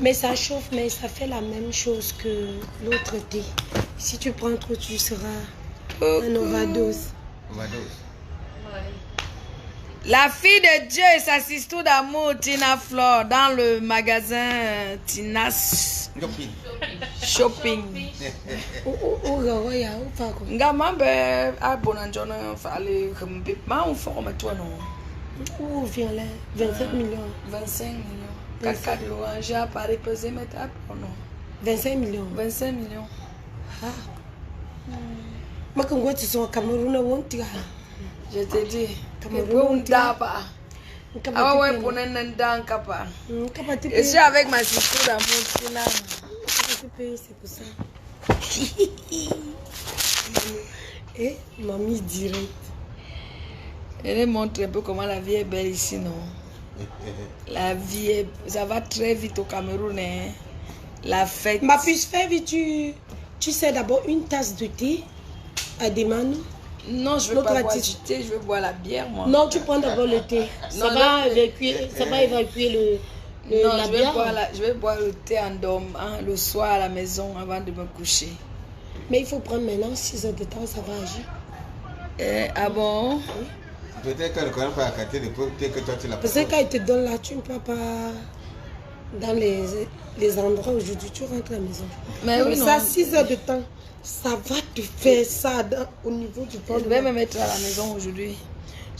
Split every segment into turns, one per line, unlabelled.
Mais ça chauffe, mais ça fait la même chose que l'autre thé. Si tu prends trop, tu seras un overdose.
La fille de Dieu et sa sister d'amour, Tina Flor, dans le magasin Tina's Shopping. Ngamambe abonanjona fale kumbi ma on forme toi non.
Où vient là 25 millions.
25 millions. Kaka de l'orange à Paris peser mettre à non.
25 millions.
25 millions.
Ah. Ma quand tu sont au Cameroun on tira.
Je te dis, Cameroun d'aba. Ah ouais, pour n'en capa. Et je avec ma sister d'amour Tina.
C'est pour ça. Et mamie direct.
Elle montre un peu comment la vie est belle ici, non? La vie est... Ça va très vite au Cameroun, hein? La fête.
Ma puce fais vite, tu sais d'abord une tasse de thé à des manos.
Non, je veux pas boire du thé, je veux boire la bière, moi.
Non, tu prends d'abord le thé. Ça va évacuer la bière.
Je vais boire le thé en dormant le soir à la maison avant de me coucher.
Mais il faut prendre maintenant 6 heures de temps, ça va agir.
Ah bon?
Oui.
Peut-être qu'elle ne connaît pas la qualité de thé que toi tu l'as.
Parce que quand il te donne là, tu ne peux pas dans les endroits aujourd'hui, tu rentres à la maison.
Mais oui,
ça, 6 heures de temps, ça va te faire ça au niveau du corps.
Je vais me mettre à la maison aujourd'hui.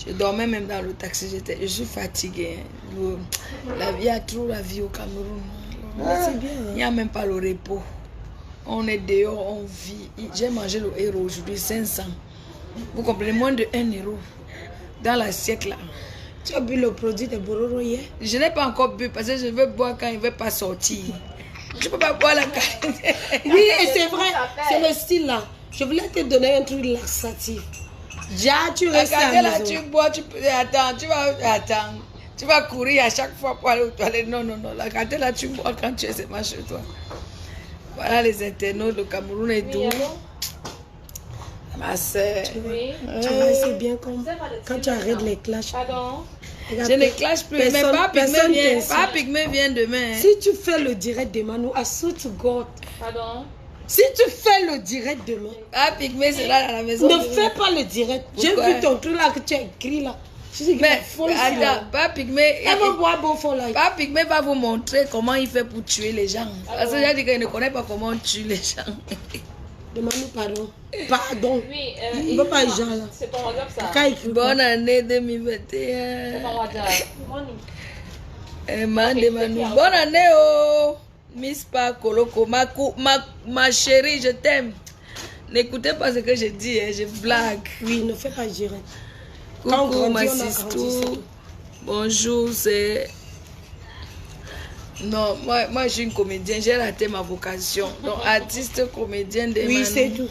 Je dormais même dans le taxi, je suis fatiguée. La vie a trop la vie au Cameroun.
C'est bien.
Il n'y a même pas le repos. On est dehors, on vit. J'ai mangé le héros aujourd'hui, 500. Vous comprenez, moins de 1 euro. Dans l'assiette là.
Tu as bu le produit de Bororo hier?
Je n'ai pas encore bu parce que je veux boire quand il ne veut pas sortir. Je ne peux pas boire la qualité.
Oui, c'est vrai. C'est le style là. Je voulais te donner un truc laxatif. Déjà, tu restes à la maison.
Tu bois, attends, tu vas courir à chaque fois pour aller aux toilettes. Non, la qualité là, tu bois quand tu es seulement chez toi. Voilà les internautes, le Cameroun est doux. Ma soeur.
Oui. C'est bien comme quand tu arrêtes les clashs.
Pardon? Je ne clash plus. Mais pas Pygmée vient demain. Hein.
Si tu fais le direct demain, nous à to God.
Pardon?
Si tu fais le direct demain.
Ah, Pygmée sera à la maison.
Ne fais pas le direct. J'ai vu ton truc là que tu as écrit là.
Mais attends, pas Pygmée.
Pas
Pygmée va vous montrer comment il fait pour tuer les gens. Parce que j'ai dit qu'il ne connaît pas comment on tue les gens.
Demande-nous pardon. Pardon.
Oui,
il ne veut pas les gens là.
C'est ton WhatsApp ça.
Bonne année 2021.
C'est ton WhatsApp.
Bonne année, oh. Miss Pa Koloko. Ma chérie, je t'aime. N'écoutez pas ce que je dis, hein, je blague.
Oui, ne fais pas gérer.
Coucou, ma sister. Bonjour, c'est... Non, moi je suis une comédienne, j'ai raté ma vocation. Donc, artiste, comédienne, de
oui, c'est tout.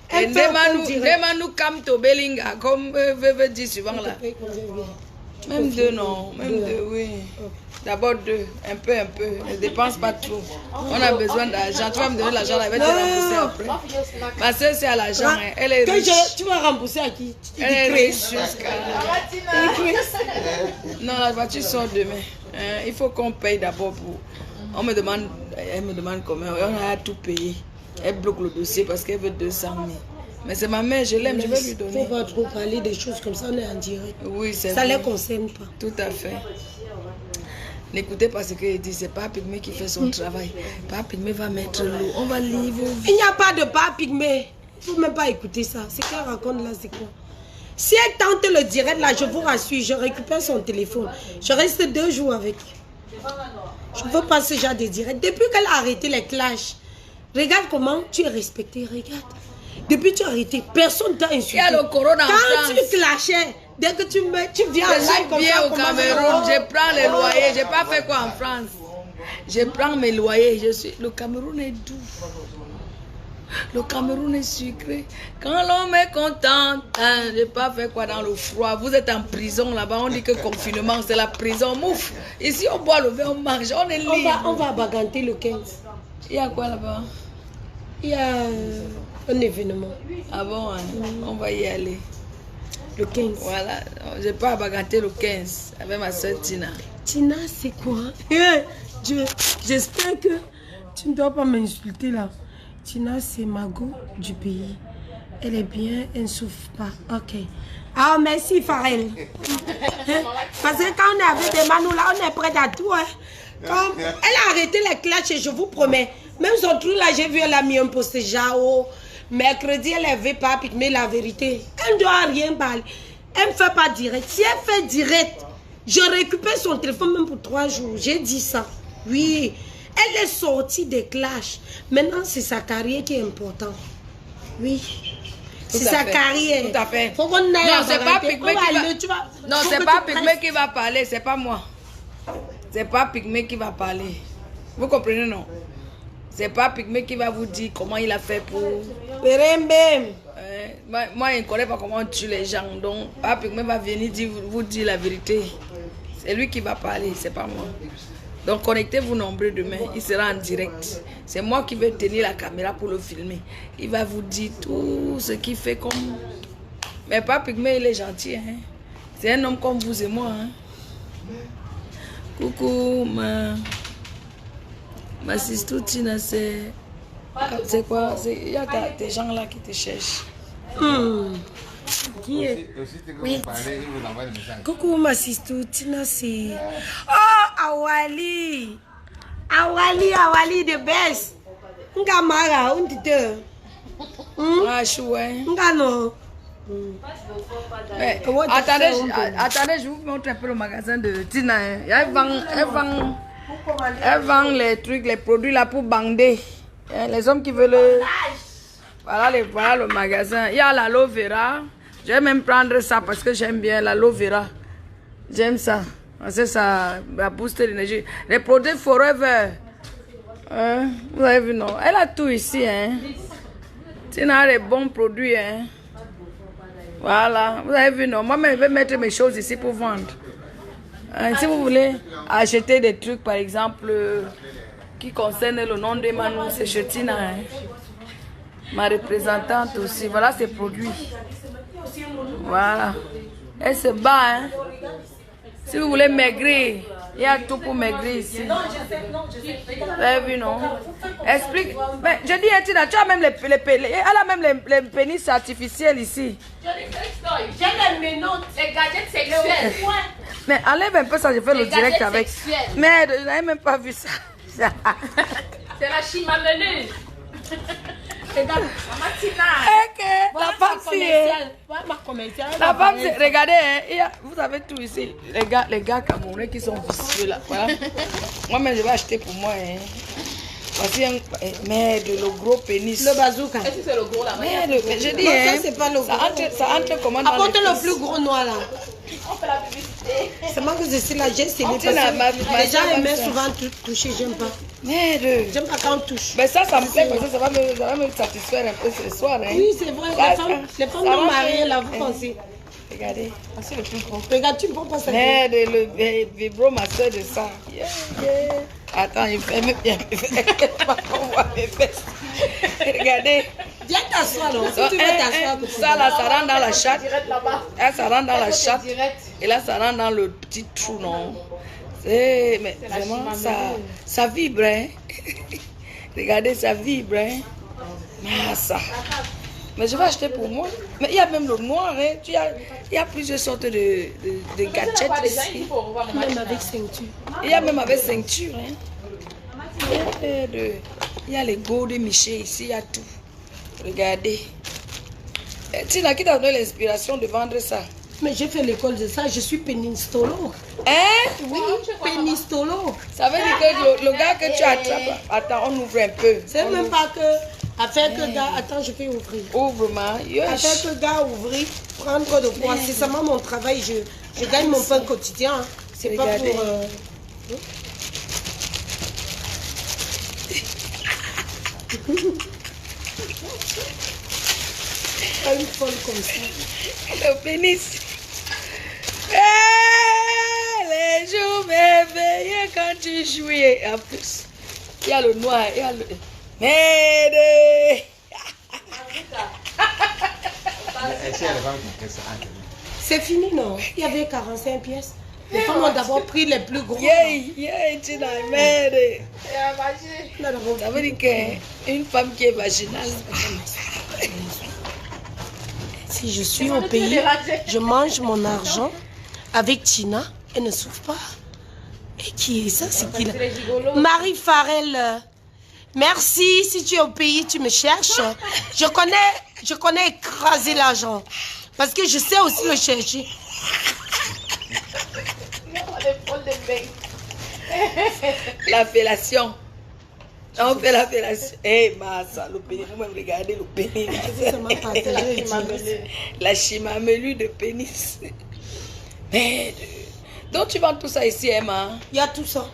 Demande-nous comme Tobelinga, comme veut dire souvent là. Même 2, non. Même 2, oui. D'abord 2, un peu. Ne dépense pas trop. On a besoin d'argent. Tu vas me donner l'argent, elle va te rembourser après. Ma soeur, c'est à l'argent. Elle est riche.
Tu vas rembourser à qui?
Elle est riche jusqu'à... Non, la voiture sort demain. Il faut qu'on paye d'abord pour... Elle me demande combien. On a tout payé. Elle bloque le dossier parce qu'elle veut 200 000. Mais c'est ma mère, je l'aime, je vais lui donner.
Il ne faut pas trop parler des choses comme ça, on est en direct.
Oui, c'est vrai.
Ça ne les concerne pas.
Tout à fait. N'écoutez pas ce qu'il dit, c'est pas Pygmée qui fait son travail. Pas Pygmée va mettre l'eau, on va livrer.
Il n'y a pas de pas Pygmée. Il ne faut même pas écouter ça. Ce qu'elle raconte là, c'est quoi? Si elle tente le direct là, je vous rassure, je récupère son téléphone. Je reste 2 jours avec. Je ne veux pas ce genre de direct. Depuis qu'elle a arrêté les clashs, regarde comment tu es respecté, regarde. Depuis que tu as arrêté, personne ne t'a insulté.
Il y a le corona en France.
Quand tu clashais, dès que tu viens
je suis bien au Cameroun, je prends les loyers. Je n'ai pas fait quoi en France. Je prends mes loyers. Le Cameroun est doux. Le Cameroun est sucré. Quand l'homme est content, je n'ai pas fait quoi dans le froid. Vous êtes en prison là-bas. On dit que confinement, c'est la prison. Mouf. Ici, on boit le vin, on mange, on est libre.
On va baganter le 15.
Il y a quoi là-bas?
Il y a un événement.
Ah bon, hein? On va y aller.
Le 15.
Voilà. Je n'ai pas à baganter le 15 avec ma soeur Tina.
Tina, c'est quoi? J'espère que tu ne dois pas m'insulter là. Tina, c'est Mago du pays. Elle est bien, elle ne souffre pas. Ok. Ah, merci, Farel. Parce que quand on est avec des manous là, on est prêt à tout. Hein. Comme, elle a arrêté les clashs et je vous promets. Même son truc là, j'ai vu, elle a mis un post Jao. Mercredi, elle avait pas mais la vérité. Elle ne doit rien parler. Elle ne fait pas direct. Si elle fait direct, je récupère son téléphone même pour 3 jours. J'ai dit ça. Oui. Elle est sortie des clashs. Maintenant, c'est sa carrière qui est importante. Oui. C'est sa carrière.
Tout à fait.
Faut qu'on aille.
Non, c'est pas Pygmée qui va... Non, c'est pas Pygmée qui va parler, c'est pas moi. C'est pas Pygmée qui va parler. Vous comprenez, non? C'est pas Pygmée qui va vous dire comment il a fait pour... Moi, je ne connais pas comment on tue les gens. Donc, pas Pygmée va venir vous dire la vérité. C'est lui qui va parler, c'est pas moi. Donc, connectez-vous nombreux demain. Il sera en direct. C'est moi qui vais tenir la caméra pour le filmer. Il va vous dire tout ce qu'il fait comme... Mais pas Pygmée, il est gentil. Hein? C'est un homme comme vous et moi. Hein? Coucou, ma sister Tina, c'est quoi? Il y a des gens là qui te cherchent.
Qui est?
Oui. Parlez, il vous envoie des messages.
Coucou, ma sister Tina, c'est... Oh, Awali! Awali, the best! Nga mara, on dit deux.
Ah, chouette.
Nga no.
Attendez, je vous montre un peu le magasin de Tina. Elle vend les trucs, les produits là pour bander. Les hommes qui veulent... Voilà le magasin. Il y a l'aloe vera. Je vais même prendre ça parce que j'aime bien l'aloe vera. J'aime ça. Parce que ça va booster l'énergie. Les produits Forever. Vous avez vu, non? Elle a tout ici. Hein? Tina a des bons produits. Hein? Voilà. Vous avez vu, non? Moi-même, je vais mettre mes choses ici pour vendre. Si vous voulez acheter des trucs, par exemple, qui concernent le nom de Manu, c'est chez Tina. Hein? Ma représentante aussi. Voilà ses produits. Voilà. Elle se bat. Hein? Si vous voulez maigrir, il y a tout pour maigrir ici. Vous avez vu, non? Explique. Mais je dis, Tina, tu as même elle a même les pénis artificiels ici.
J'ai les menottes, les gadgets sexuels.
Mais enlève un peu ça, je fais le direct avec. Mais je n'avais même pas vu ça.
C'est la chimamenu. Regarde, Maman Tina.
La femme, la femme, regardez, hein, vous avez tout ici. Les gars camerounais qui sont vicieux là. Voilà. Moi-même, je vais acheter pour moi. Hein. Voici un. Merde, le gros pénis.
Le bazooka.
Est-ce que c'est le gros là?
Merde, je dis,
Non,
hein,
ça, c'est pas le gros.
ça entre comment dans
Apporte
le
le plus gros noir là.
On fait la publicité.
C'est moi que je suis là, j'ai essayé parce
Tina,
que les gens aiment
ça.
souvent toucher, j'aime pas.
Merde.
J'aime pas quand on touche.
Mais ça me plaît parce que ça va me satisfaire un peu ce soir. Hein.
Oui, c'est vrai, les femmes non mariées là, vous pensez.
Regardez.
C'est le plus gros. Regarde, tu ne peux pas ça.
Merde, le vibro master de ça. Yeah. Attends, il fait même bien. Regardez.
Viens t'asseoir là. Si tu veux t'asseoir.
Ça là, ça rentre dans la chatte. Ça rentre dans la chatte.
Direct.
Et là, ça rentre dans le petit trou, non? Mais vraiment, ça vibre, hein? Regardez, ça vibre, hein? Ah, ça. Mais je vais acheter pour moi. Mais il y a même le noir, hein? Il y a plusieurs sortes de gadgets ici.
Même avec ceinture.
Il y a même avec ceinture, hein? Il y a les goûts de Michel ici, il y a tout. Regardez. Tina, qui t'a donné l'inspiration de vendre ça?
Mais j'ai fait l'école de ça, je suis pénistolo.
Hein?
Oui, pénistolo.
Ça veut dire que le gars que tu attrapes... Attends, on ouvre un peu.
C'est même pas que... Afin que gars... Attends, je vais ouvrir.
Ouvre-moi.
Afin que gars ouvrir, prendre de poids. C'est seulement mon travail. Je gagne mon pain quotidien. Hein. C'est pas pour... Pas une folle comme ça.
Le pénis. Les jours merveilleux quand tu jouais. En plus, il y a le noir, il y a le... Merde.
C'est fini, non? Il y avait 45 pièces. Les femmes ont d'abord pris les plus gros.
Tina, merde.
On a d'abord
Ça veut dire qu'une femme qui est vaginale.
Si je suis au pays, je mange mon argent avec Tina et ne souffre pas. Et qui est ça? C'est qui là? Marie Farrell. Merci. Si tu es au pays, tu me cherches. Je connais écraser l'argent. Parce que je sais aussi le chercher.
La fellation. On fait la fellation. Eh, massa, le pénis. Vous-même regardez le pénis. La chimamelu de pénis. Merde. Donc tu vends tout ça ici, Emma?
Il y a tout ça.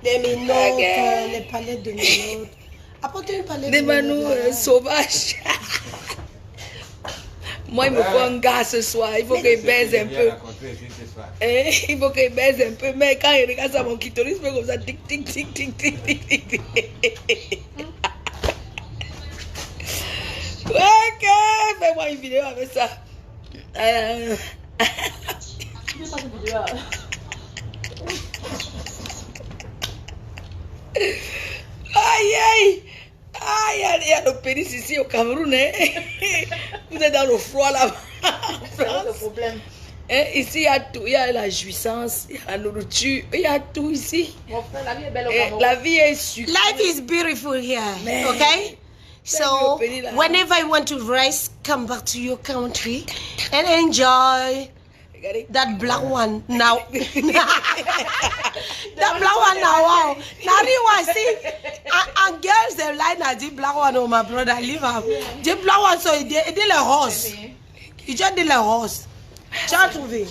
Les menottes, les palettes de menottes. Apporte une palette
des
de
menottes sauvages. Moi, il me faut un gars ce soir. Il faut qu'il baise un peu. Il faut qu'il baise un peu. Mais quand il regarde ça, mon clitoris fait comme ça. Tic, tic, tic, tic, tic, tic, tic. Ok, fais-moi une vidéo avec ça. Aïe, aïe. Aïe, il y a le pénis ici au Cameroun. Hein? Vous êtes dans le froid là-bas.
C'est le problème.
Ici, il y a tout. Il y a la jouissance, il y a la nourriture, il y a tout ici.
Mon frère, la vie est belle au Cameroun.
La vie est sucrée.
Life is beautiful here, okay? So, whenever you want to rest, come back to your country and enjoy that black one now. That black one now, wow. Now you want to see, and girls, they like that the black one, oh my brother, leave her. The black one, so il est le rose. Il dit le rose. Tu as trouvé?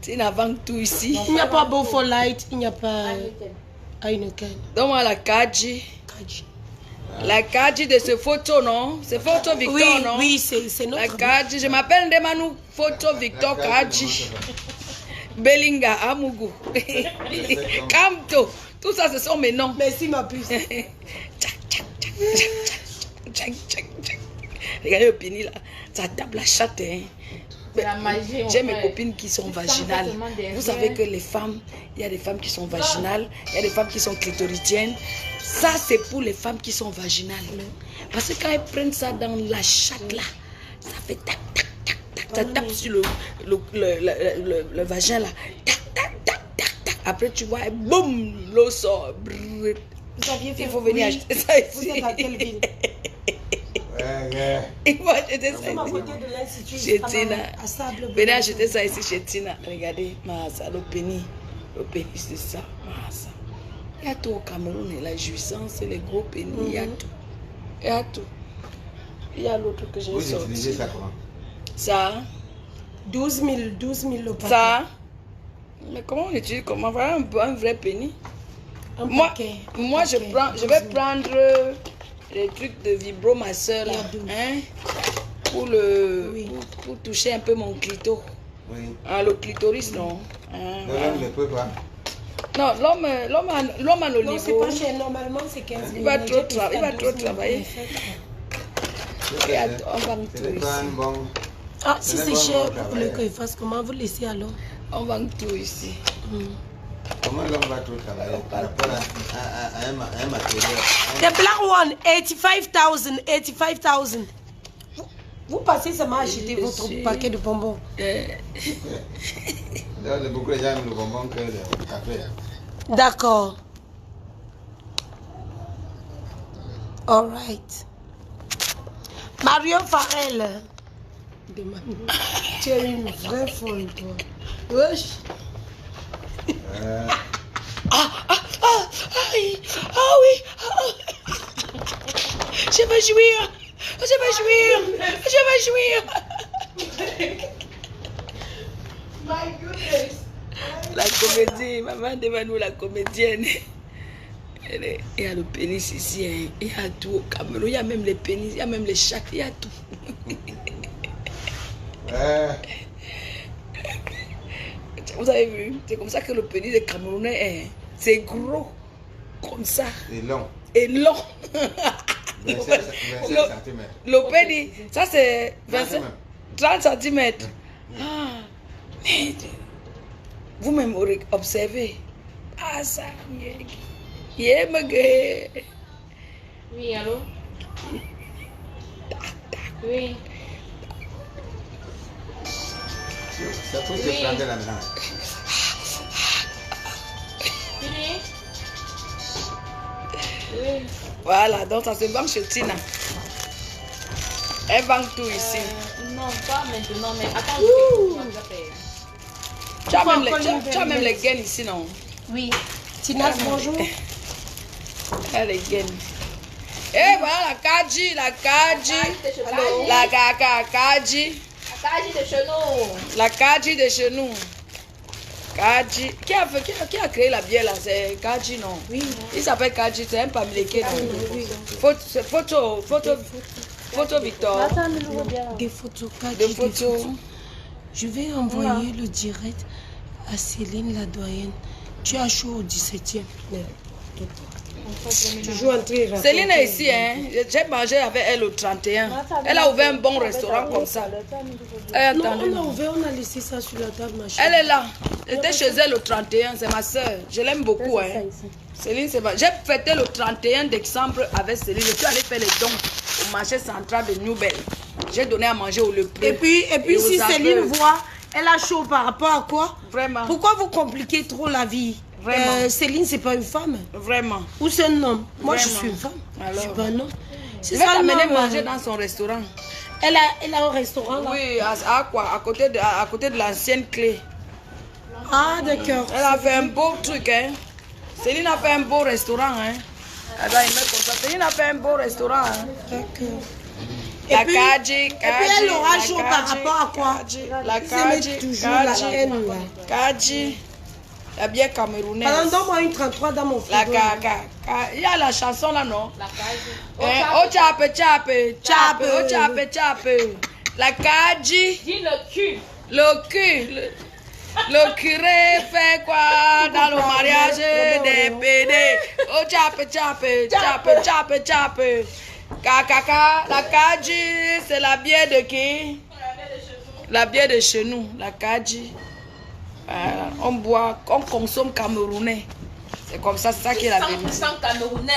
Tu n'as pas tout ici.
Il n'y a pas beau for light, il n'y a pas Heineken.
Donne-moi la Kaji. La Kaji de ce photo, non? C'est photo Victor,
oui,
non?
Oui, c'est notre.
La Kaji, je m'appelle Ndemanou photo Victor Kaji. Belinga, Amugu. Kamto. Tout ça, ce sont mes noms.
Merci, ma puce.
Regardez le pénis là. Ça tape la chatte, hein. J'ai mes copines qui sont vaginales. Vous savez que les femmes, il y a des femmes qui sont vaginales, il y a des femmes qui sont clitoridiennes. Ça, c'est pour les femmes qui sont vaginales. Parce que quand elles prennent ça dans la chatte là, ça fait tac, tac, tac, tac. Ça tape sur le vagin là. Tac, tac, tac, tac, tac. Après, tu vois, boum, l'eau sort. Il faut venir acheter ça ici.
Vous êtes à quelle ville?
Il faut acheter ça ici. Chez Tina. Venez acheter ça ici chez Tina. Regardez, Massa, le pénis. Le pénis, c'est ça. Massa. Il y a tout au Cameroun, la jouissance, les gros pénis, il y a tout. Il y a tout. Il y a l'autre que j'ai sorti.
Vous utilisez ça comment?
Ça.
12 000 le paquet.
Ça. Mais comment on utilise? Comment voilà un vrai pénis? Moi, je vais prendre les trucs de vibromasseur là, hein, pour toucher un peu mon clito.
Oui.
Ah, le clitoris, non.
L'homme ne peut pas.
Non, l'homme a le
Non,
niveau.
c'est pas cher. Normalement, c'est 15 000.
Il va trop travailler. On va me
Ce n'est pas un bon.
Ah, si c'est cher, vous voulez qu'il fasse comment? Vous laissez alors?
On vend tout ici.
Comment l'homme va trop travailler par rapport à un matériel?
The black one, 85,000. 85,000. Vous passez seulement acheter votre paquet de bonbons.
Beaucoup de gens aiment le bonbon que le café.
D'accord. All right. Mario Farrell. Tu es une vraie folle, toi. Wesh.
Oui. Je vais jouir.
My goodness.
La comédie, maman demande la comédienne. Il y a le pénis ici, hein. Il y a tout au Cameroun, il y a même les pénis, il y a même les chattes, il y a tout. Vous avez vu, c'est comme ça que le pénis des Camerounais est. C'est gros, comme ça.
C'est long.
Et long.
25 cm.
Le pénis, ça c'est 30 cm. Ah, merde. Vous-même observez. Ah ça, yémege.
Oui, allô? Oui.
C'est pour te prendre la main.
Fini? Oui.
Voilà, donc ça se vend chez Tina. Elle vend tout ici.
Non, pas maintenant, mais attends, je vais faire.
Tu as même les gaines ici, non?
Oui. Tina, bonjour.
Elle les gaines. Et voilà la Kaji, la Kaji. La Kaji.
La Kaji de chez nous.
La Kaji de chez nous. Kaji. Qui a créé la bière là? C'est Kaji, non? Oui. Il s'appelle Kaji, c'est un pamléqué.
Oui.
Photo Victor.
Des photos, Kaji,
Des photos.
Je vais envoyer le direct à Céline, la doyenne. Tu as chaud au 17e. Tu joues en train.
Céline est ici, hein. J'ai mangé avec elle au 31. Elle a ouvert un bon restaurant comme ça.
Non, on a ouvert, on a laissé ça sur la table, ma chérie.
Elle est là. J'étais chez elle au 31, c'est ma soeur. Je l'aime beaucoup, hein. Céline, c'est ma... J'ai fêté le 31 décembre avec Céline. Je suis allée faire les dons au marché central de New Bell. J'ai donné à manger au Lepreux.
Et puis si Céline voit, elle a chaud par rapport à quoi?
Vraiment.
Pourquoi vous compliquez trop la vie?
Vraiment.
Céline, c'est pas une femme.
Vraiment.
Ou c'est un homme? Moi, je
Vraiment.
suis une femme.
Alors.
Je suis pas un homme.
Je
C'est
vais
ça,
t'amener
maman.
manger dans son restaurant.
Elle a un restaurant là.
Oui, à quoi? À côté de l'ancienne clé.
Ah, d'accord.
Elle a fait un beau truc, hein. Céline a fait un beau restaurant, hein. Elle doit aimer comme ça. Céline a fait un beau restaurant, hein.
D'accord.
La
puis-
Kaji,
Et puis elle aura chaud par rapport à quoi?
La
Vous aimez
Kaji,
toujours la haine là.
Kaji, la bière camerounaise.
Pardon, donne-moi une 33 dans mon
La
frigo.
il y a la chanson là, non?
La Kaji.
Oh, chape, chape, chape, oh, chape, chape. La Kaji,
Dis le cul.
le cul. Le curé fait quoi dans le mariage des PD? Oh, chape, chape, chape, chape, chape. Kaka, la Kaji, c'est la bière de qui? La bière de chez nous, la Kaji. On boit, on consomme camerounais. C'est comme ça, c'est ça qui est la vérité.
100% camerounais.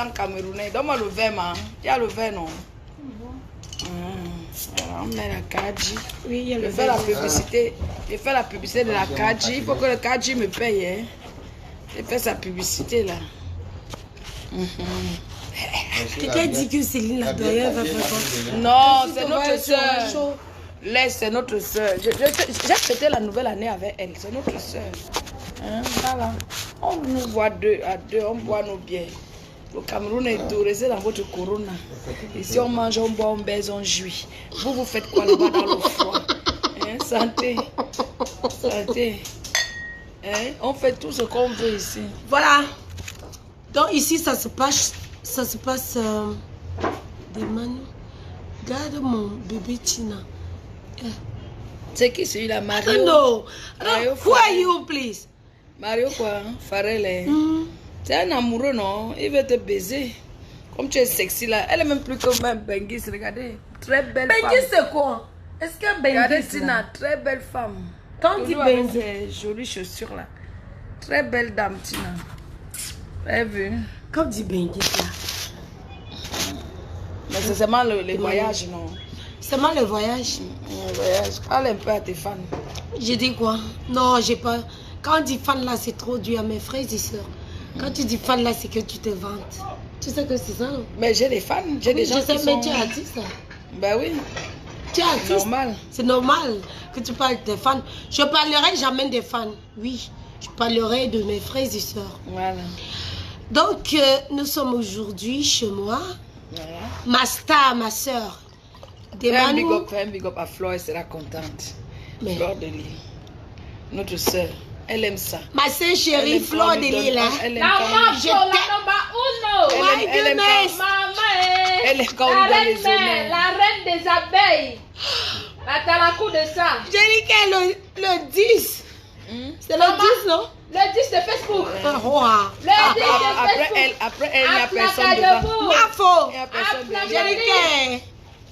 100% camerounais. Donne-moi le verre, man. Il y a le verre, non? Alors, on met la Kaji.
Oui, il y a
Je
le
fais la
verre.
publicité. Je fais la publicité de la Kaji. Il faut que le Kaji me paye. Hein. Je fais sa publicité là.
Quelqu'un dit que Céline la doyenne va faire quoi?
Non, c'est
On va
notre
être
soeur.
chaud.
Laisse, c'est notre soeur. J'ai fêté la nouvelle année avec elle. C'est notre soeur. Hein, voilà. On nous voit deux à deux. On boit nos bières. Le Cameroun est doux. Restez dans votre corona. Ici, on mange, on boit, on baise, on jouit. Vous faites quoi là-bas dans le froid? Hein, santé. Santé. Hein, on fait tout ce qu'on veut ici.
Voilà. Donc ici, ça se passe des manos. Regarde mon bébé Tina.
C'est qui celui-là? Mario?
No.
Mario
Who are
Farrell.
you, please?
Mario quoi? Farrell. Hein?
Mm.
C'est un amoureux, non? Il veut te baiser. Comme tu es sexy là. Elle est même plus que même Bengis. Regardez. Très belle femme.
Benji, c'est quoi? Est-ce que
Regardez
Benji,
Tina. Très belle femme.
quand tu
Toujours avec
Benji,
ses jolies chaussures là. Très belle dame, Tina. Vous avez vu?
quand tu Benji là,
Mais c'est seulement les voyages, non?
seulement le voyage.
Le voyage. Parle un peu à tes fans.
J'ai dit quoi? Non, j'ai pas. Quand on dit fan là, c'est trop dur à mes frères et sœurs. Quand tu dis fan là, c'est que tu te vantes. Tu sais que c'est ça, non?
Mais j'ai des fans. J'ai des
Oui,
gens
je sais,
qui
mais
sont...
tu es artiste.
Ben oui.
Tu es artiste.
Normal.
C'est normal que tu parles des fans. Je parlerai jamais des fans. Oui, je parlerai de mes frères et sœurs.
Voilà.
Donc, nous sommes aujourd'hui chez moi.
Voilà.
Ma star, ma soeur. Des
Fais un big
Manu.
up, fais un big up à Flore, elle sera contente.
Mais-
Flore de Lille. Notre soeur, elle aime ça.
Ma soeur chérie, Flore de Lille. Hein.
Elle aime
La
quand
maman,
Je
la
t'aime.
number uno.
My
elle aime
goodness.
Maman,
Elle est quand
la
on donne
reine
les
mère,
honneurs.
la reine des abeilles. La talakou de ça.
J'ai dit que le 10. C'est le
Maman.
10, non?
Le 10 de Facebook.
Ah, ouah.
Le 10 de
Après elle, il n'y a personne
Aplacade
devant.
vous.
Ma faux.
Il n'y a personne
Aplacade.
devant.
J'ai dit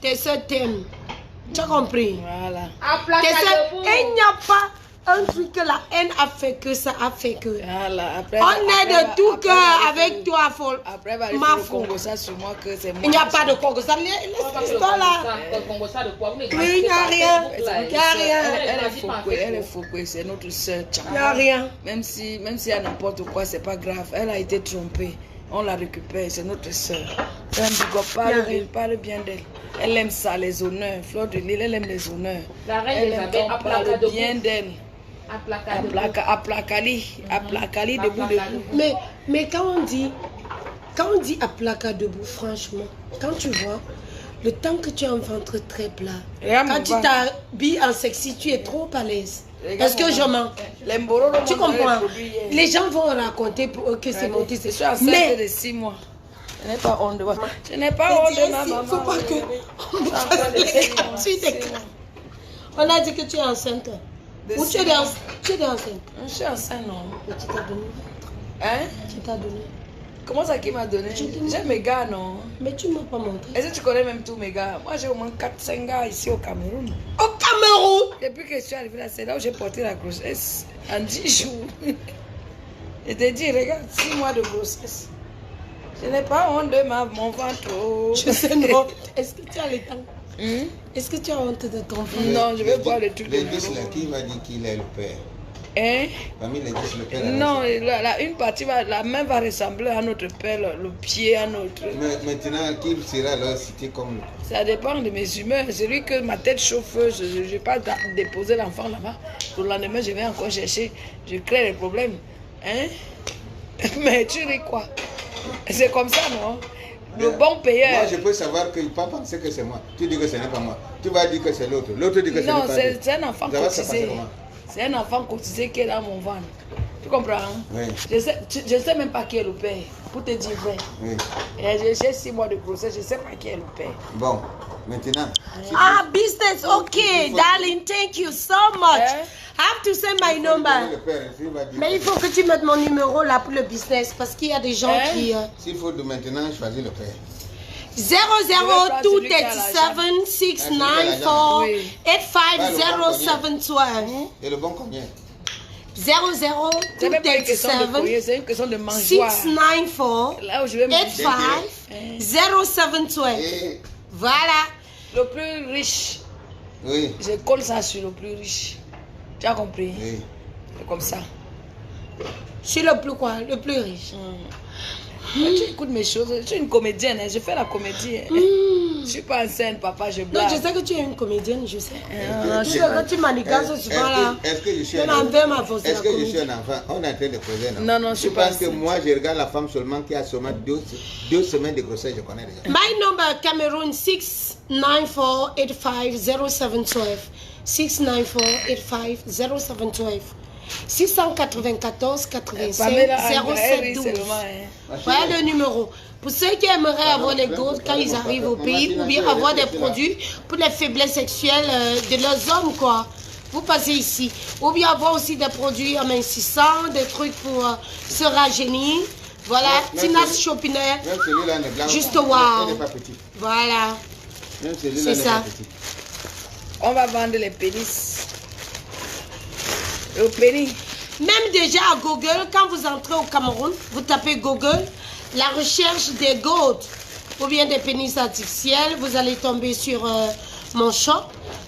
que tes soeurs t'aiment. Tu as compris?
Voilà.
Tes
Aplacade
soeurs,
vous.
il n'y a pas un truc que la haine a fait que ça a fait que.
Voilà, après,
On est de tout cœur avec toi, folle.
Après, va
Ma
le
folle.
Congo ça sur moi que c'est moi.
Il n'y a pas de Congo. Ça, l'histoire là. Oui, il n'y a rien. Il n'y a rien.
Elle est fouquée, c'est notre soeur.
Il n'y a rien.
Même si il y a n'importe quoi, c'est pas grave. Elle a été trompée. On la récupère, c'est notre soeur. Parle bien d'elle. Elle aime ça, les honneurs. Fleur de Lille, elle aime les honneurs.
La reine
Elle aime
Elisabeth
qu'on parle bien d'elle. Aplacali, debout.
Mais quand on dit à placa debout, franchement, quand tu vois le temps que tu as un ventre très plat, quand tu t'habilles en sexy, tu es trop à l'aise. Est-ce que je mens? Tu comprends? Les gens vont raconter pour eux que c'est monté.
Je suis enceinte de 6 mois. Je n'ai pas honte de moi. Je n'ai pas honte de ma maman.
Il ne faut pas que... On a dit que tu es enceinte. Ou tu es enceinte?
Je suis enceinte, non.
Mais tu t'as donné.
Hein?
Tu t'as donné.
Comment ça qui m'a donné? J'ai mes gars, non?
Mais tu ne m'as pas montré.
Est-ce que tu connais même tous mes gars? Moi, j'ai au moins 4-5 gars ici au Cameroun.
Au Cameroun?
Depuis que je suis arrivée là, c'est là où j'ai porté la grossesse. En 10 jours. Je te dis, regarde, 6 mois de grossesse. Je n'ai pas honte de mon ventre.
Je sais, non. Est-ce que tu as le temps? Est-ce que tu as honte de ton ventre?
Non, je vais boire le truc.
Les 10 là, qui m'a dit qu'il est le père?
Hein?
Parmi les 10, le père.
Non, une partie, la main va ressembler à notre père, le pied à notre.
Mais maintenant, qui sera alors cité comme.
Ça dépend de mes humeurs. Celui que ma tête chauffe, je ne vais pas déposer l'enfant là-bas. Le lendemain, je vais encore chercher. Je crée des problèmes. Hein? Mais tu ris quoi? C'est comme ça, non? Le bon payeur.
Moi, je peux savoir qu'il ne peut pas penser que c'est moi. Tu dis que ce n'est pas moi. Tu vas dire que c'est l'autre. L'autre dit que ce n'est pas moi.
Non, c'est un enfant cotisé. C'est un enfant cotisé qui est dans mon ventre. Tu comprends? Hein?
Oui.
Je sais même pas qui est le père, pour te dire vrai.
Oui.
Et j'ai 6 mois de grossesse, je ne sais pas qui est le père.
Bon, maintenant.
Ah, business, okay, darling, thank you so much. I have to send my number. Mais il faut que tu mettes mon numéro là pour le business parce qu'il y a des gens qui...
S'il faut de maintenant choisir le père.
00-287-694-850-712.
Et le bon combien?
00-287-694-850-712.
C'est une question de mangeoire. Là où je vais manger.
850-0712. Voilà.
Le plus riche.
Oui.
Je colle ça sur le plus riche. Tu as compris?
Oui.
C'est comme ça.
Je suis le plus quoi? Le plus riche.
Tu écoutes mes choses. Je suis une comédienne. Hein. Je fais la comédie. Hein. Je ne suis pas enceinte, papa. Je blague.
Non, je sais que tu es une comédienne, je sais. Je sais que tu manigances souvent là.
Est-ce que je suis un enfant? Est-ce que je suis un enfant? On est en train de poser un enfant.
Non, je suis pas
parce que moi, je regarde la femme seulement qui a seulement 2 semaines de grossesse. Je connais déjà.
My number, Cameroun, 694-85-0712. 694-85-0712. 694 85 0712. Voilà le numéro. Pour ceux qui aimeraient avoir les gosses quand ils arrivent au pays ou bien avoir des produits pour les faiblesses sexuelles de leurs hommes, quoi. Vous passez ici. Ou bien avoir aussi des produits amincissants, des trucs pour se rajeunir. Voilà, Tina's Shopping. Juste wow. Voilà. C'est ça.
On va vendre les pénis. Le pénis.
Même déjà à Google, quand vous entrez au Cameroun, vous tapez Google, la recherche des goats ou bien des pénis artificiels, vous allez tomber sur mon shop,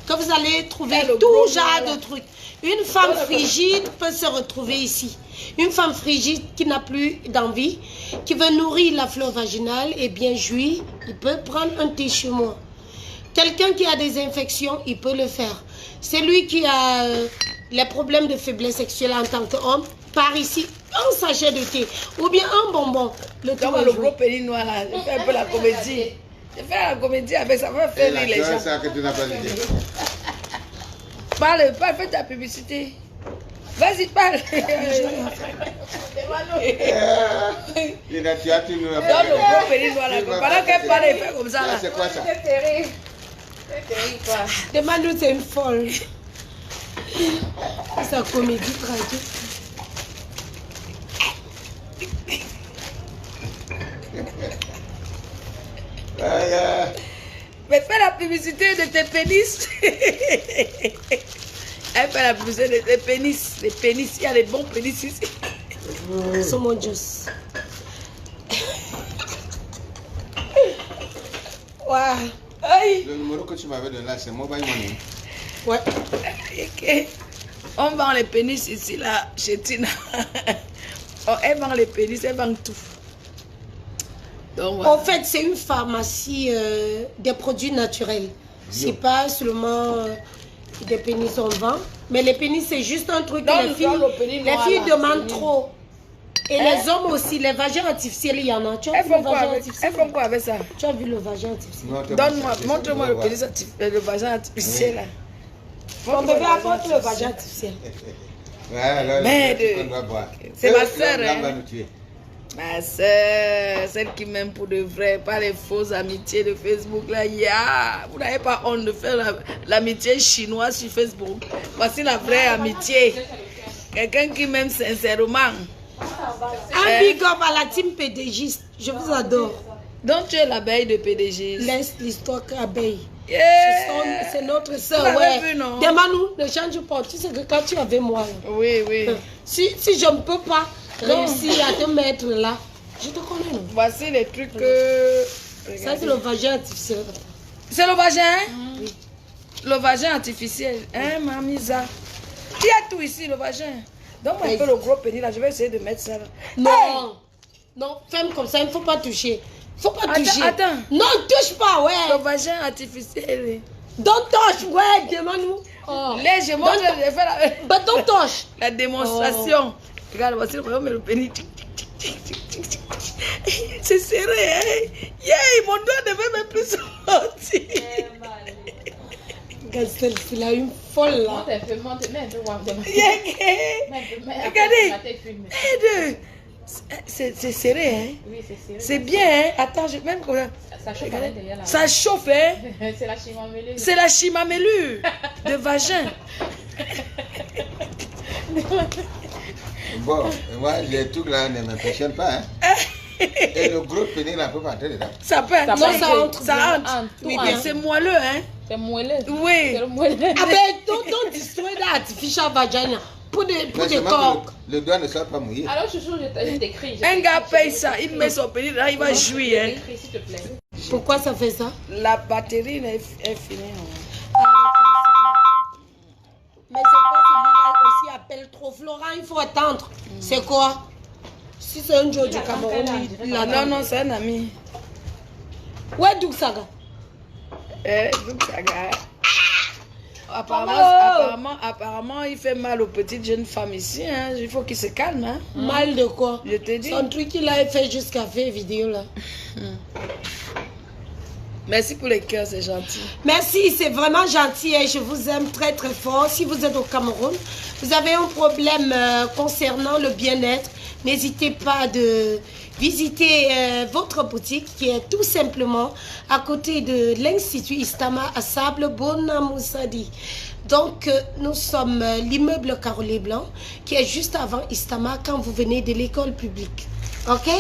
que vous allez trouver tout genre de trucs. Une femme frigide peut se retrouver ici. Une femme frigide qui n'a plus d'envie, qui veut nourrir la flore vaginale et bien jouir, il peut prendre un thé chez moi. Quelqu'un qui a des infections, il peut le faire. C'est lui qui a les problèmes de faiblesse sexuelle en tant qu'homme, par ici, un sachet de thé ou bien un bonbon. Le
gros pénis noir là, je fais un peu la comédie. Je fais la comédie avec ça, va faire rire les gens.
Ça que tu n'as pas dit.
Parle, fais ta publicité. Vas-y, parle.
Tu as tout nous.
Dans le gros pénis noir là, pendant qu'elle parle, elle fait comme ça là.
C'est quoi ça?
C'est terrible. C'est terrible quoi.
Demande-nous, c'est une folle. C'est sa comédie tragique.
Mais fais la publicité de tes pénis. Elle fait la publicité des pénis. Les pénis, il y a les bons pénis ici.
So mon Dieu. Ouais.
Aïe.
Le numéro que tu m'avais donné là, c'est mobile money.
Ouais.
Ok. On vend les pénis ici, là, chez Tina. Oh, elle vend les pénis, elle vend tout. Donc, voilà.
En fait, c'est une pharmacie des produits naturels. C'est pas seulement des pénis on vend. Mais les pénis, c'est juste un truc
Non,
que les
nous
filles,
vendons le pénis noir, là,
demandent
c'est
trop. Et
Hein?
les hommes aussi, les vagins artificiels, il y en a. Tu as
Elles
vu le
font quoi
vagin
avec,
artificiel?
elles font quoi avec ça?
Tu as vu le vagin artificiel?
Non, t'es
Donne-moi,
bon,
montre-moi le pénis le vagin artificiel là.
Ton
Montre-moi
bébé
le
apporte le vagin artificiel.
Ouais, alors,
Merde.
le qu'on doit boire.
C'est ma sœur,
L'homme
hein.
va nous tuer.
Ma soeur, celle qui m'aime pour de vrai, pas les fausses amitiés de Facebook là. Vous n'avez pas honte de faire l'amitié chinoise sur Facebook. Voici la vraie amitié. Quelqu'un qui m'aime sincèrement.
Un big up à la team PDG. Je vous adore.
Donc tu es l'abeille de PDG.
Laisse l'histoire abeille.
Yeah.
C'est notre
Vous
soeur,
l'avez
ouais.
vu, non?
Demande-nous, ne change pas. Tu sais que quand tu es avec moi, là,
Oui, oui.
si je ne peux pas réussir à te mettre là, je te connais. Non?
Voici les trucs que...
Ça, c'est le vagin artificiel.
C'est le vagin? Oui. Le vagin artificiel. Hein, Mamisa? Il y a tout ici, le vagin. Donne-moi un peu le gros pénis là, je vais essayer de mettre ça là.
Non,
Hey!
non, femme comme ça, il ne faut pas toucher. Il ne faut pas
Attends,
toucher.
attends.
Non, touche pas,
Le
ouais.
vagin artificiel.
Don't touch, ouais, demande-nous. Oh.
Là, je montre, je fais la,
But don't touch.
la démonstration. Regarde, voici le le pénis. C'est serré, hein? Yeah, mon doigt ne veut même plus sortir.
Regarde, celle-là, une folle là.
Regardez. C'est serré, hein?
Oui, c'est serré.
C'est bien, hein? Attends, même comme ça.
Ça chauffe à l'intérieur là.
Ça chauffe, hein?
C'est la chimamélue.
C'est la chimamélure de vagin.
Bon, moi, les trucs là ne m'impressionnent pas. Hein. Et le gros pénis là peut pas entrer dedans.
Ça peut.
Ça
Non,
peut
ça
entrer.
entre. Ça entre.
Tout
Oui,
entre.
bien, c'est moelleux, hein?
C'est moelleux.
Oui.
C'est le moelleux.
Ah ben, don't destroy the artificial vagina. Pour des
Mais seulement
corps.
que le doigt ne soit pas mouillé.
Alors, chouchou, je t'écris.
Un gars paye ça, il met son pénis là, il va jouir, hein?
Écris, s'il te plaît.
Pourquoi ça fait ça?
La batterie est finie. Hein.
Mais c'est quoi celui-là aussi appelle trop Florent, il faut attendre. C'est quoi? Si c'est un jour du Cameroun, il
Non,
attend.
non, c'est un ami.
Ouais, d'où ça va?
Donc ça gars. Apparemment, il fait mal aux petites jeunes femmes ici. Hein. Il faut qu'il se calme. Hein.
Mal de quoi?
Je te dis.
Son truc qu'il a fait jusqu'à faire vidéo là.
Merci pour les cœurs, c'est gentil.
Merci, c'est vraiment gentil et je vous aime très très fort. Si vous êtes au Cameroun, vous avez un problème concernant le bien-être, n'hésitez pas de visiter votre boutique qui est tout simplement à côté de l'Institut Istama à Sable Bonamoussadi. Donc, nous sommes l'immeuble Carolé Blanc qui est juste avant Istama quand vous venez de l'école publique. Ok?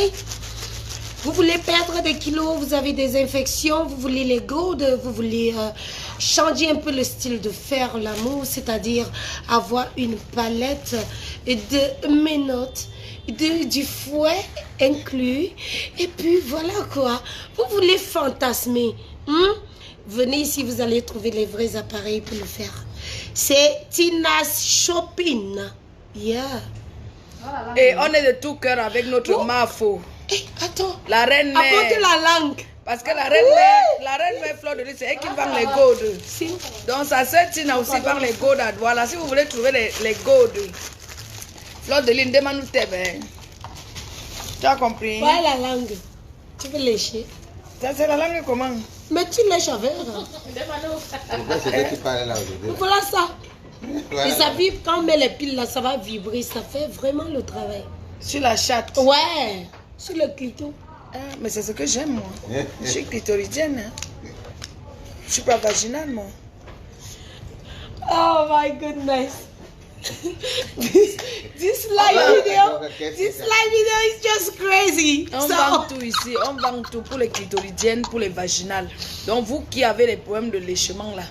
Vous voulez perdre des kilos, vous avez des infections, vous voulez les gourdes, vous voulez changer un peu le style de faire l'amour, c'est-à-dire avoir une palette de menottes, du fouet inclus, et puis voilà quoi. Vous voulez fantasmer, venez ici, vous allez trouver les vrais appareils pour le faire. C'est Tina's Shopping. Yeah.
Et on est de tout cœur avec notre Mafo.
Hey, attends.
La reine mère.
Apporte la langue.
Parce que la reine mère Fleur de Lys, c'est elle qui vend les gourdes.
Si.
Donc sa sœur Tina aussi vend les gourdes à Douala. Si vous voulez trouver les gourdes, Fleur de Lys, demande-nous tes bains. Tu as compris?
Ouais, la langue. Tu veux lécher.
Ça c'est la langue comment?
Mais tu lèches avec.
C'est toi qui parles là aujourd'hui.
Voilà ça.
Voilà.
Et ça vibre, quand on met les piles là, ça va vibrer. Ça fait vraiment le travail.
Sur la chatte.
Ouais. Sur le clito.
Ah, mais c'est ce que j'aime moi. Je suis clitoridienne. Hein. Je suis pas vaginale moi.
Oh my goodness. this live video is just crazy.
On vend tout ici, on vend tout pour les clitoridiennes, pour les vaginales. Donc vous qui avez les problèmes de léchement là,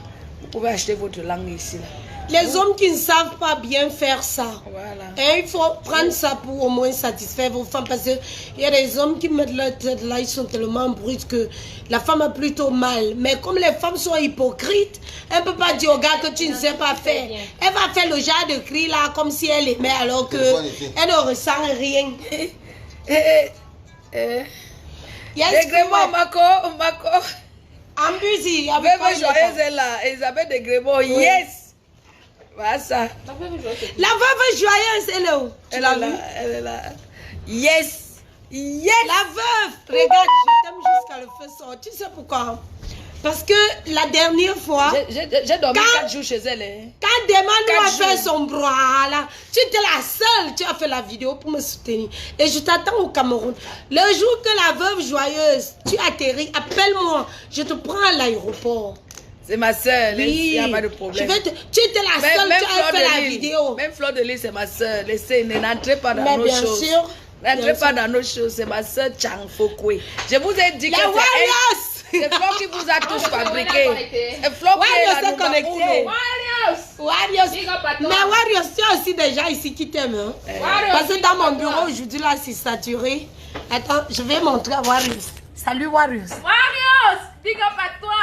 vous pouvez acheter votre langue ici là.
Les hommes qui ne savent pas bien faire ça.
Voilà.
Et il faut prendre ça pour au moins satisfaire vos femmes. Parce qu'il y a des hommes qui mettent leur tête là, ils sont tellement bruts que la femme a plutôt mal. Mais comme les femmes sont hypocrites, elle ne peut pas dire au gars que tu ne sais pas faire. Elle va faire le genre de cri là comme si elle aimait alors que elle ne ressent rien.
Dégrement, Mako.
En musique, avec
Veuve joyeuse est là. Elisabeth Dégrement, yes. Voilà ça.
la veuve joyeuse, elle est où? Tu l'as vu?
Elle est là. Yes. Yes.
La veuve, regarde, je t'aime jusqu'à le feu sort. Tu sais pourquoi? Parce que la dernière fois,
j'ai dormi 4 jours chez elle. Hein.
Quand Demano a fait son bras là, tu étais la seule, tu as fait la vidéo pour me soutenir. Et je t'attends au Cameroun. Le jour que la veuve joyeuse, tu atterris, appelle-moi, je te prends à l'aéroport.
C'est ma soeur, il
Oui.
n'y a pas de problème.
Tu étais la seule, tu as fait la vidéo.
Même Fleur de Lys, c'est ma soeur. Laissez, n'entrez pas dans
Mais
nos
bien
choses.
sûr.
N'entrez pas dans nos choses, c'est ma soeur Chang Fokwe. Je vous ai dit que
Les Warriors!
c'est Fleur qui vous a tous fabriqué. C'est Fleur qui est
Warriors
la
est connecté.
Warriors.
Warriors.
Big up à toi.
Mais Warriors, tu as aussi des gens ici qui t'aiment. Hein?
Warriors,
Parce que dans mon bureau aujourd'hui, là, c'est saturé. Attends, je vais montrer à Warriors. Salut Warriors.
Warriors. Big up à toi.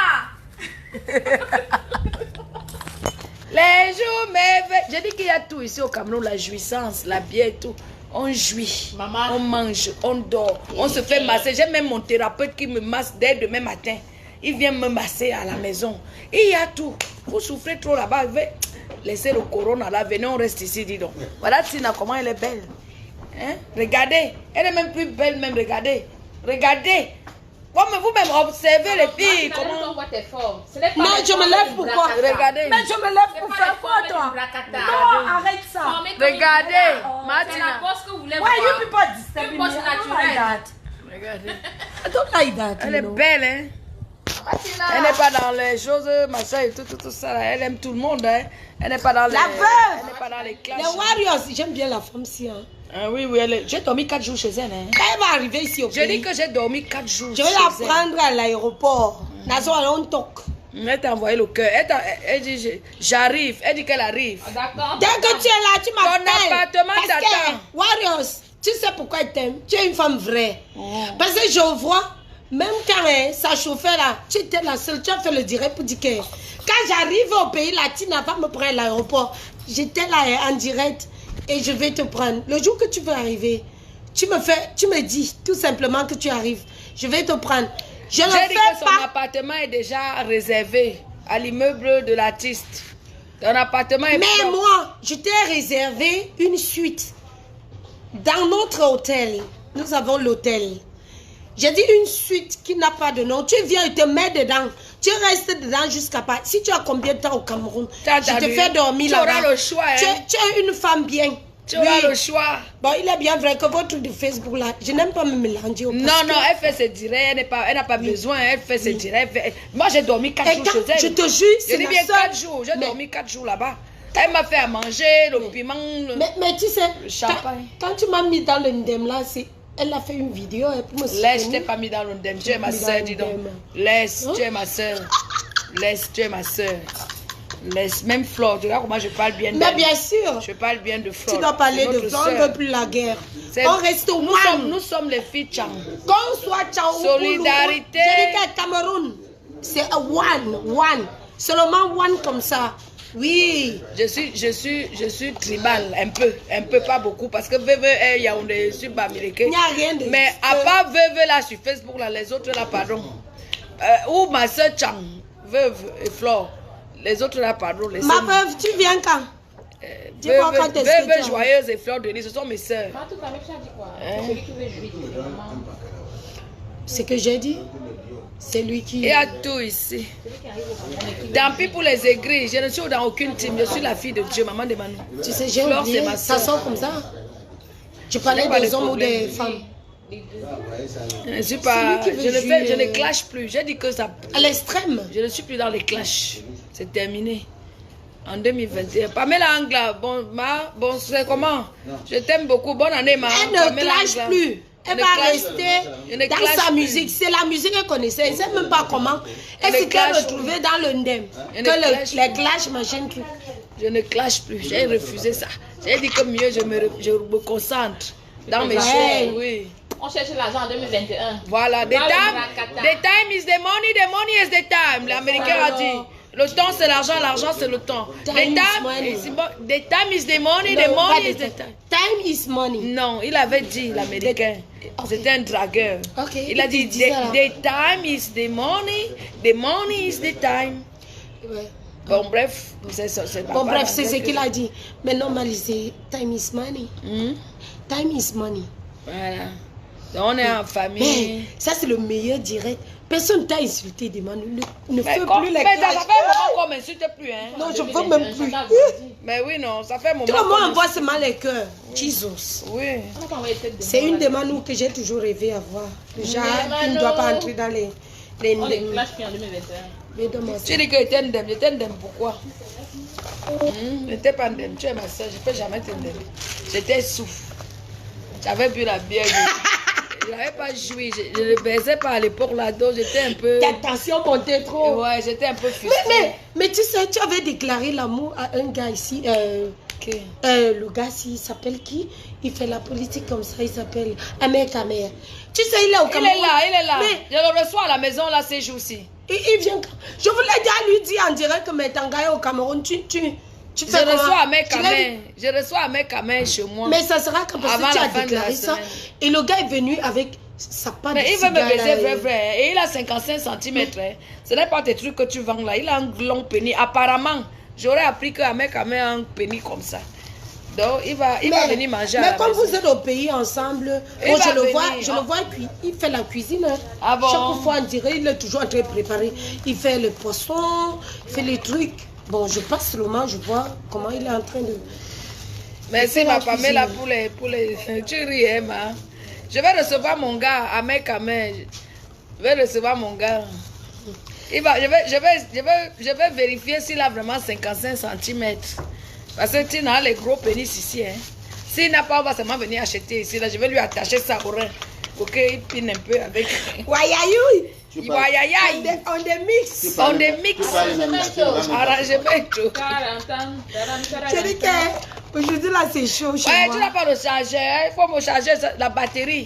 Les jours merveilleux. J'ai dit qu'il y a tout ici au Cameroun, la jouissance, la bière et tout. On jouit,
Maman.
on mange, on dort, on se fait masser. J'ai même mon thérapeute qui me masse dès demain matin. Il vient me masser à la maison. Il y a tout. Vous souffrez trop là-bas. Laissez le corona là. Venez, on reste ici, dis donc. Voilà Tina, comment elle est belle. Hein? Regardez. Elle est même plus belle, même. Regardez. Regardez. Vous-même observez les filles. Comment...
Non, je me lève pour quoi?
Regardez.
Mais je me lève pour faire quoi, toi? Non, arrête ça.
Regardez.
C'est
Martina.
la poste que vous voulez
Why
voir.
you people disturbing me?
Poste
I don't like
naturelle.
that.
Regardez.
I don't like that.
Elle
you
est
know.
belle, hein. Elle n'est pas dans les choses, machin et tout ça. Là. Elle aime tout le monde, hein. Elle n'est pas dans les...
La veuve.
Elle n'est pas dans les clashs.
Les Warriors, j'aime bien la femme si. Hein.
Ah, oui, j'ai dormi 4 jours chez elle, hein.
Quand elle va arriver ici au
Je
pays,
dis que j'ai dormi 4 jours
je vais
chez
la
elle.
prendre à l'aéroport. Nazo on toque.
Elle t'a envoyé le cœur. Elle dit, j'arrive. Elle dit qu'elle arrive.
D'accord.
Dès que tu es là, tu m'appelles.
Ton appartement
Parce que,
t'attend.
Warriors, tu sais pourquoi elle t'aime? Tu es une femme vraie. Parce que je vois, même quand ça chauffait là, tu étais la seule, tu as fait le direct pour dire que quand j'arrive au pays, la Tina va me prendre à l'aéroport. J'étais là en direct et je vais te prendre. Le jour que tu veux arriver, tu me dis tout simplement que tu arrives. Je vais te prendre. Je ne
J'ai dit que
fais
son
pas.
appartement est déjà réservé à l'immeuble de l'artiste. Ton appartement est...
Mais moi, je t'ai réservé une suite. Dans notre hôtel, nous avons l'hôtel. J'ai dit une suite qui n'a pas de nom. Tu viens et te mets dedans. Tu restes dedans jusqu'à pas. Si tu as combien de temps au Cameroun, je te fais dormir
là-bas.
là-bas.
Tu auras le choix. Hein?
Tu es une femme bien.
Tu auras le choix.
Bon, il est bien vrai que votre truc de Facebook là, je n'aime pas me mélanger.
Non, elle fait ses directs. Elle n'a pas besoin. Elle fait ses directs. Moi, j'ai dormi 4 jours chez elle.
Je te jure,
c'est
c'est
bien
la seule.
4 jours. J'ai dormi 4 jours là-bas. Elle m'a fait à manger, le piment,
Mais tu sais,
le champagne.
quand tu m'as mis dans le ndem là, elle a fait une vidéo pour me soutenir.
Laisse, je t'ai pas mis dans le ndem. Tu es ma soeur, dis donc. Laisse, tu es ma soeur. Laisse, tu es ma soeur. Laisse, même Flore, tu vois comment je parle bien de
Mais bien sûr.
Je parle bien de Flore.
Tu dois parler de Flore, on ne veut plus la guerre. On reste au one.
Nous sommes les filles Chang.
Qu'on soit Chang.
Solidarité.
J'ai dit qu'à Cameroun, c'est one. Seulement one comme ça. Oui.
Je suis tribal, un peu, pas beaucoup, parce que Veuve est Yaoundé, je suis Bamileke.
Il n'y a rien de...
Mais à part Veuve là sur Facebook, là, les autres là, pardon. Ou ma soeur Chang, Veuve et Flore. Les autres là, pardon. Les
ma veuve, tu viens quand?
Veuve joyeuse et Fleur de Lys, ce sont mes soeurs.
Ce que j'ai dit, c'est lui qui...
Il y a tout ici. Tant pis pour les aigris, je ne suis dans aucune team. Je suis la fille de Dieu, maman de Manu.
Tu sais, j'ai
Flore,
oublié,
c'est ma
ça
soeur.
sort comme ça. Tu parlais des hommes ou des femmes?
Je suis pas,
je
ne clash plus. J'ai dit que ça...
À l'extrême.
Je ne suis plus dans les clashs. C'est terminé. En 2021. Pamela Angla, bon, c'est comment? Je t'aime beaucoup. Bonne année, ma.
Elle ne clash plus. Elle va rester dans sa musique. C'est la musique qu'elle connaissait. Elle ne sait même pas comment. Elle s'était retrouvée dans le ndem. Que les clashs, machin, truc.
Je ne clash plus. J'ai refusé ça. J'ai dit que mieux, je me concentre dans mes choses. Oui.
On cherche l'argent en 2021.
Voilà. The time is the money is the time. L'Américain a dit. Le temps c'est l'argent, l'argent c'est le temps. The time is the money is the time.
Time is money.
Non, il avait dit l'Américain. C'était un dragueur.
Okay.
Il a dit the time is the money is the time.
Ouais.
Bon bref, c'est
bon bref, c'est ce qu'il a dit. Mais normalisé, time is money. Time is money.
Voilà. Donc on est en famille.
Mais ça c'est le meilleur direct. Personne t'a insulté, demande. Ne fais
comme,
plus les
mais ça fait un moment qu'on m'insulte plus. Hein.
Non, je ne veux même plus.
Mais oui, non, ça fait un moment.
Tout le monde envoie seulement les cœurs. Jesus.
Oui.
C'est une demande que j'ai toujours rêvé avoir. Déjà, tu ne dois pas entrer dans les
on les clash en 2021.
Tu dis que j'étais indemne, pourquoi? Je n'étais pas indemne, tu es ma soeur, je ne peux jamais t'indemner. J'étais souffle. J'avais bu la bière. Je n'avais pas joui, je ne baisais pas à l'époque là, donc j'étais un peu...
Ta tension montait trop.
Ouais, j'étais un peu frustrée.
Mais tu sais, tu avais déclaré l'amour à un gars ici. Le gars ici, il s'appelle qui? Il fait la politique comme ça, il s'appelle Amer Kamer. Tu sais, il est au Cameroun.
Il est là. Mais je le reçois à la maison là ces jours-ci.
Il vient. Je voulais déjà lui dire en direct que mais Tangaï au Cameroun, tu fais
je reçois Amer Kamer chez moi.
Mais ça sera quand parce que tu as déclaré ça. Et le gars est venu avec sa part de
il veut me baiser vrai. Et il a 55 cm. Ce n'est pas tes trucs que tu vends là. Il a un long pénis. Apparemment, j'aurais appris qu'Amer Kamer a un pénis comme ça. Donc il va venir manger à la maison.
Mais comme vous êtes au pays ensemble, bon, je le vois, il fait la cuisine.
Ah bon?
Chaque fois on dirait, il est toujours en train de préparer. Il fait le poisson, il fait les trucs. Bon, je passe le moment, je vois comment il est en train de...
Merci ma Pamela pour les... Tu ris, hein, ma. Je vais recevoir mon gars, Amer Kamer. Je vais recevoir mon gars. Je vais vérifier s'il a vraiment 55 cm. Parce que tu as les gros pénis ici. Hein. S'il n'a pas, on va seulement venir acheter ici. Là, je vais lui attacher ça au rein. Pour qu'il pine un peu avec.
Wayayoui!
On
the mix.
Arrangement tout.
Je dis que aujourd'hui là c'est chaud chez moi.
Tu n'as pas de chargeur. Il faut me charger la batterie.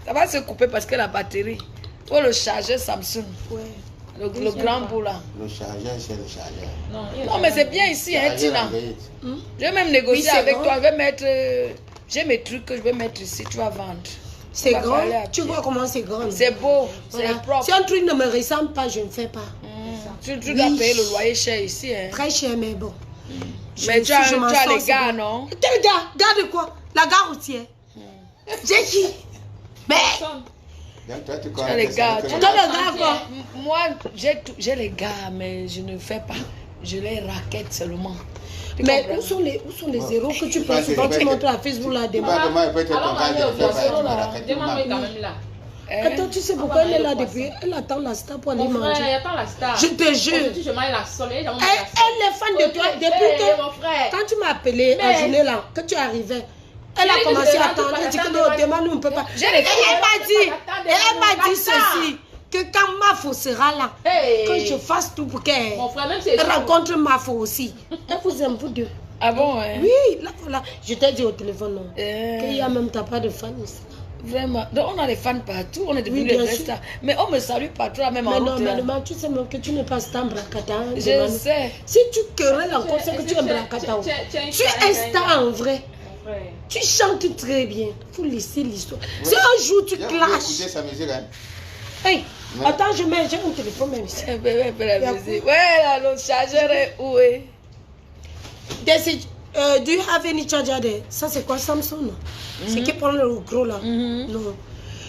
Ça va se couper parce que la batterie. Il faut le charger Samsung.
Ouais.
Le grand bout là.
Le chargeur, c'est le chargeur.
Non, mais c'est bien ici, hein, Tina. Je vais même négocier avec toi. Je vais mettre. J'ai mes trucs que je vais mettre ici. Tu vas vendre.
C'est grand. Tu vois comment c'est grand.
C'est beau.
Voilà.
C'est propre.
Si un truc ne me ressemble pas, je ne fais pas.
Tu dois payer le loyer cher ici. Hein.
Très cher, mais bon.
Mais tu as les gars, non?
Quel gars? Garde quoi? La gare routière. J'ai qui? Mais.
Donc toi, tu
as les gars.
Tu as les gars quoi?
Moi, j'ai les gars, mais je ne fais pas. Je les raquette seulement.
Mais où sont les zéros que tu prends souvent? Tu montres à Facebook là demain. Attends, tu sais pourquoi elle est là depuis? Elle attend la star pour aller manger. Je te jure. Elle est fan de toi depuis que quand tu m'as appelé la journée là, que tu arrivais. Elle a commencé à attendre. Elle dit que non, demain nous ne peut pas. Elle m'a dit ceci. Que quand Mafo sera là, que je fasse tout pour qu'elle rencontre Mafo aussi. Elle vous aime vous deux.
Ah bon, hein?
Oui, là voilà. Je t'ai dit au téléphone, non. Qu'il y a même pas de fans ici.
Vraiment. Donc on a des fans partout, on est devenus des stars. Mais on me salue partout là, même en route.
Mais normalement, tu sais même que tu n'es pas star Bracata.
Je sais.
Si tu querelles encore, c'est que tu es Bracata. Tu es star en vrai. Tu chantes très bien. Il faut laisser l'histoire. Si un jour tu clashes. Hey, attends, j'ai un téléphone même ici.
Ouais, là, le chargeur est où est?
Do you have any charger there? Ça, c'est quoi, Samsung? C'est qui prend le gros là? Non.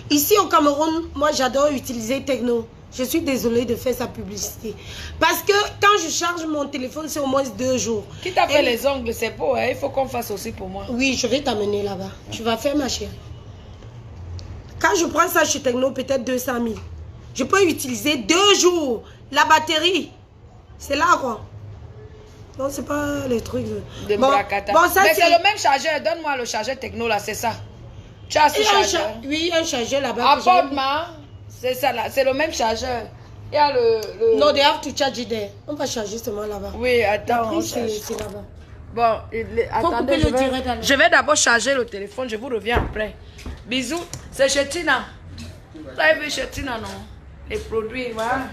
Ici au Cameroun, moi, j'adore utiliser Techno. Je suis désolée de faire sa publicité. Parce que quand je charge mon téléphone, c'est au moins 2 jours.
Qui t'a fait les ongles? C'est beau, hein? Il faut qu'on fasse aussi pour moi.
Oui, je vais t'amener là-bas. Tu vas faire ma chérie. Quand je prends ça chez Techno, peut-être 200 000. Je peux utiliser 2 jours. La batterie, c'est là quoi. Non, c'est pas les trucs
de Bracata. Mais c'est le même chargeur. Donne-moi le chargeur Techno là, c'est ça. Tu as ce chargeur?
Oui, il y a un chargeur là-bas.
Apporte-moi. C'est ça là, c'est le même chargeur. Il y a le...
Non, they have to charge it there. On va charger seulement là-bas.
Oui, attends.
Oui, c'est là-bas.
Bon, attendez,
couper le direct alors.
je vais d'abord charger le téléphone, je vous reviens après. Bisous, c'est chez Tina. Tu as vu chez Tina, non? Les produits, voilà.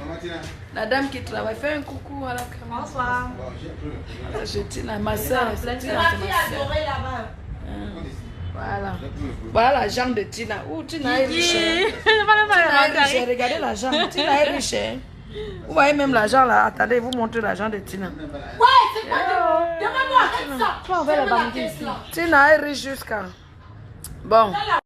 La dame qui travaille, fais un coucou à la caméra.
Bonsoir.
C'est chez Tina, ma soeur.
Tu m'as adoré là-bas.
Voilà. Voilà la jambe de Tina. Ouh, Tina est riche. Tina est riche. Regardez la jambe. Tina est riche. Vous voyez même l'argent là. Attendez, vous montrez l'argent de Tina.
Ouais, c'est quoi? Demande-moi, arrête ça.
Tina est riche jusqu'à. Bon.